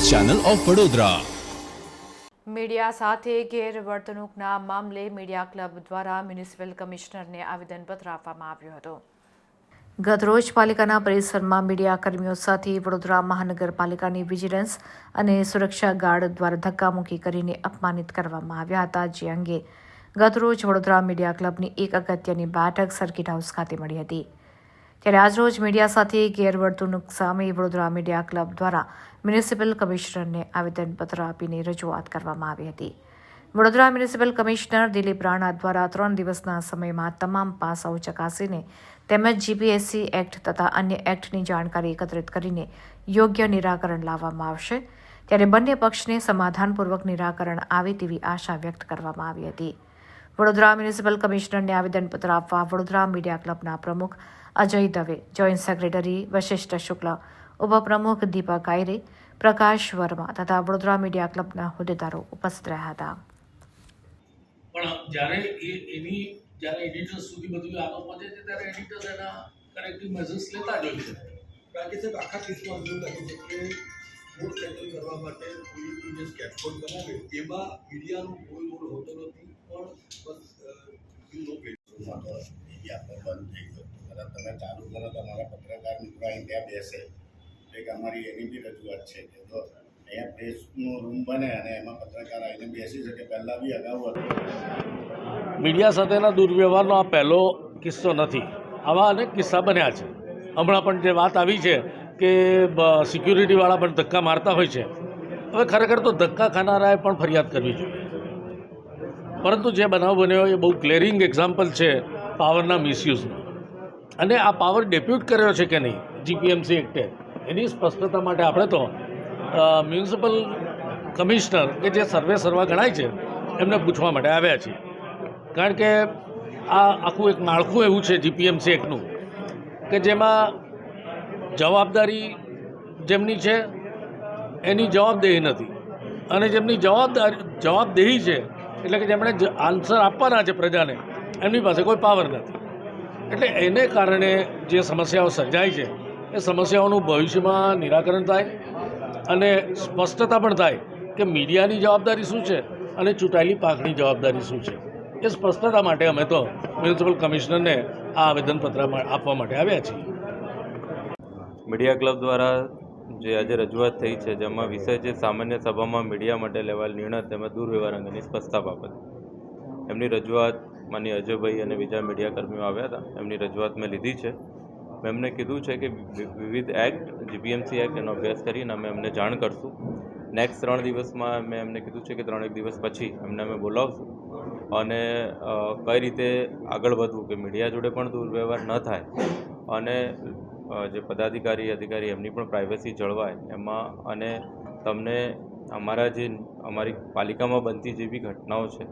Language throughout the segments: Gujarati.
Channel of Vadodara. મીડિયા સાથે ગેરવર્તણૂકના મામલે મીડિયા ક્લબ દ્વારા મ્યુનિસિપલ કમિશનરને આવેદનપત્ર આપવામાં આવ્યું હતું। ગતરોજ પાલિકાના પરિસરમાં મીડિયા કર્મીઓ સાથે વડોદરા મહાનગરપાલિકાની વિજિલન્સ અને સુરક્ષા ગાર્ડ દ્વારા ધક્કામુક્કી કરીને અપમાનિત કરવામાં આવ્યા હતા, જે અંગે ગતરોજ વડોદરા મીડિયા ક્લબની એક અગત્યની બેઠક સર્કિટ હાઉસ ખાતે મળી હતી। ત્યારે આજરોજ મીડિયા સાથે ગેરવર્તણૂક સામે વડોદરા મીડિયા ક્લબ દ્વારા મ્યુનિસિપલ કમિશનરને આવેદનપત્ર આપીને રજૂઆત કરવામાં આવી હતી। વડોદરા મ્યુનિસિપલ કમિશનર દિલીપ રાણા દ્વારા 3 દિવસના સમયમાં તમામ પાસાઓ ચકાસીને તેમજ જીપીએસસી એક્ટ તથા અન્ય એક્ટની જાણકારી એકત્રિત કરીને યોગ્ય નિરાકરણ લાવવામાં આવશે। ત્યારે બંને પક્ષને સમાધાનપૂર્વક નિરાકરણ આવે તેવી આશા વ્યક્ત કરવામાં આવી હતી। વડોદરા મ્યુનિસિપલ કમિશનરને આવેદનપત્ર આપવા વડોદરા મીડિયા ક્લબના પ્રમુખ અજય દવે, જોઈન્ટ સેક્રેટરી વશિષ્ઠ શુક્લ, ઉપપ્રમુખ દીપક આયરે, પ્રકાશ વર્મા તથા વડોદરા મીડિયા ક્લબના હોદ્દેદારો ઉપસ્થિત રહ્યા હતા। પણ જ્યારે એડિટર્સ સુધી બધું આગળ પહોંચે છે ત્યારે એડિટર્સ એના કરેક્ટિવ મેઝર્સ લેતા જ હોય છે। બાકી સાહેબ આખા કેસમાં એવું લાગે છે કે મૂળ સેટલ કરવા માટે પોલીસનું જે સ્કેપફોર્ડ બનાવે એમાં મીડિયાનો કોઈ રોલ હોતો નથી, પણ બસ મીડિયા પર બંધ થઈ ગયો। કદાચ તમે ચાલુ કરો તો અમારા પત્રકાર મિત્રો અહીં ત્યાં બેસે, એક અમારી એની બી રજૂઆત છે કે જો અહીંયા પ્રેસનો રૂમ બને અને એમાં પત્રકાર આવીને બેસી શકે। પહેલાં બી અગાઉ હતું। મીડિયા સાથેના દુર્વ્યવહારનો આ પહેલો કિસ્સો નથી, આવા અનેક કિસ્સા બન્યા છે। હમણાં પણ જે વાત આવી છે કે સિક્યુરિટીવાળા પણ ધક્કા મારતા હોય છે, હવે ખરેખર તો ધક્કા ખાનારાએ પણ ફરિયાદ કરવી જોઈએ, પરંતુ જે બનાવ બન્યો એ બહુ ક્લિયરિંગ એક્ઝામ્પલ છે પાવરના મિસયુઝનો। અને આ પાવર ડેપ્યુટ કર્યો છે કે નહીં જીપીએમસી એક્ટે, એની સ્પષ્ટતા માટે આપણે તો મ્યુનિસિપલ કમિશનર કે જે સર્વા ગણાય છે એમને પૂછવા માટે આવ્યા છીએ। કારણ કે આ આખું એક માળખું એવું છે જીપીએમસી એક્ટનું કે જેમાં જવાબદારી જેમની છે એની જવાબદેહી નથી, અને જેમની જવાબદેહી છે એટલે કે જેમણે આન્સર આપવાના છે પ્રજાને, એમની પાસે કોઈ પાવર નથી। એટલે એને કારણે જે સમસ્યાઓ સર્જાય છે એ સમસ્યાઓનું ભવિષ્યમાં નિરાકરણ થાય અને સ્પષ્ટતા પણ થાય કે મીડિયાની જવાબદારી શું છે અને ચૂંટાયેલી પાંખની જવાબદારી શું છે। એ સ્પષ્ટતા માટે અમે તો મ્યુનિસિપલ કમિશનરને આ આવેદનપત્ર આપવા માટે આવ્યા છીએ। મીડિયા ક્લબ દ્વારા જે આજે રજૂઆત થઈ છે, જેમાં વિષય છે સામાન્ય સભામાં મીડિયા માટે લેવાયેલ નિર્ણય તેમજ દુર્વ્યવહાર અંગેની સ્પષ્ટતા બાબત। એમની રજૂઆત માનીય અજયભાઈ અને બીજા મીડિયા કર્મીઓ આવ્યા હતા, એમની રજૂઆત મેં લીધી છે। મેં એમને કીધું છે કે વિવિધ એક્ટ, જીપીએમસી એક્ટ એનો અભ્યાસ કરીને અમે એમને જાણ કરશું। નેક્સ્ટ 3 દિવસમાં મેં એમને કીધું છે કે 3 દિવસ પછી એમને અમે બોલાવશું અને કઈ રીતે આગળ વધવું કે મીડિયા જોડે પણ દુર્વ્યવહાર ન થાય અને જે પદાધિકારી અધિકારી એમની પણ પ્રાઇવસી જળવાય એમાં, અને તમને અમારી પાલિકામાં બનતી જે બી ઘટનાઓ છે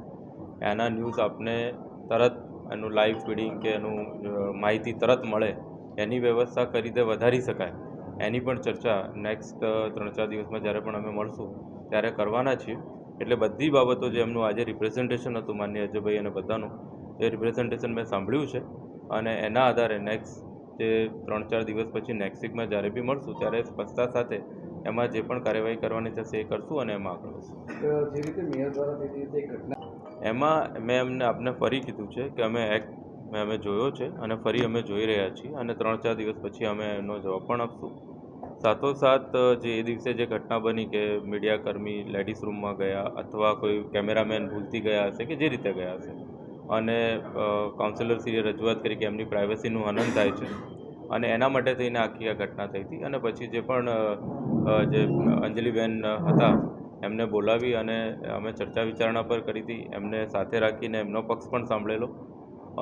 એના ન્યૂઝ આપને તરત એનું લાઈવ ફીડિંગ કે એનું માહિતી તરત મળે એની વ્યવસ્થા કઈ રીતે વધારી શકાય એની પણ ચર્ચા નેક્સ્ટ 3-4 દિવસમાં જ્યારે પણ અમે મળશું ત્યારે કરવાના છીએ। એટલે બધી બાબતો જે એમનું આજે રિપ્રેઝન્ટેશન હતું માનનીય અજયભાઈ અને બધાનું, એ રિપ્રેઝન્ટેશન મેં સાંભળ્યું છે અને એના આધારે નેક્સ્ટ જે 3-4 દિવસ પછી નેક્સ્ટ વીકમાં જ્યારે બી મળશું ત્યારે સ્પષ્ટતા સાથે એમાં જે પણ કાર્યવાહી કરવાની થશે એ કરશું અને એમાં આગળ વધશું। જે રીતે મેયર દ્વારા થઈ હતી ઘટના, એમાં મેં એમને આપને ફરી કીધું છે કે અમે એક્ટ અમે જોયો છે અને ફરી અમે જોઈ રહ્યા છીએ અને 3-4 દિવસ પછી અમે એનો જવાબ પણ આપશું। સાથોસાથ જે એ દિવસે જે ઘટના બની કે મીડિયાકર્મી લેડીઝ રૂમમાં ગયા અથવા કોઈ કેમેરામેન ભૂલથી ગયા હશે કે જે રીતે ગયા હશે અને કાઉન્સિલરશ્રીએ રજૂઆત કરી કે એમની પ્રાઇવસીનું હનન થાય છે અને એના માટે થઈને આખી આ ઘટના થઈ હતી। અને પછી જે પણ જે અંજલિબેન હતા એમને બોલાવી અને અમે ચર્ચા વિચારણા પર કરી હતી, એમને સાથે રાખીને એમનો પક્ષ પણ સાંભળેલો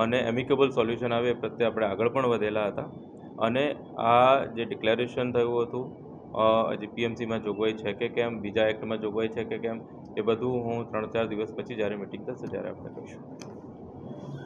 અને એમિકેબલ સોલ્યુશન આવે એ પ્રત્યે આપણે આગળ પણ વધેલા હતા। અને આ જે ડિક્લેરેશન થયું હતું જીપીએમસીમાં જોગવાઈ છે કે કેમ, બીજા એક્ટમાં જોગવાઈ છે કે કેમ, એ બધું હું 3-4 દિવસ પછી જ્યારે મિટિંગ થશે ત્યારે આપણે કહીશું।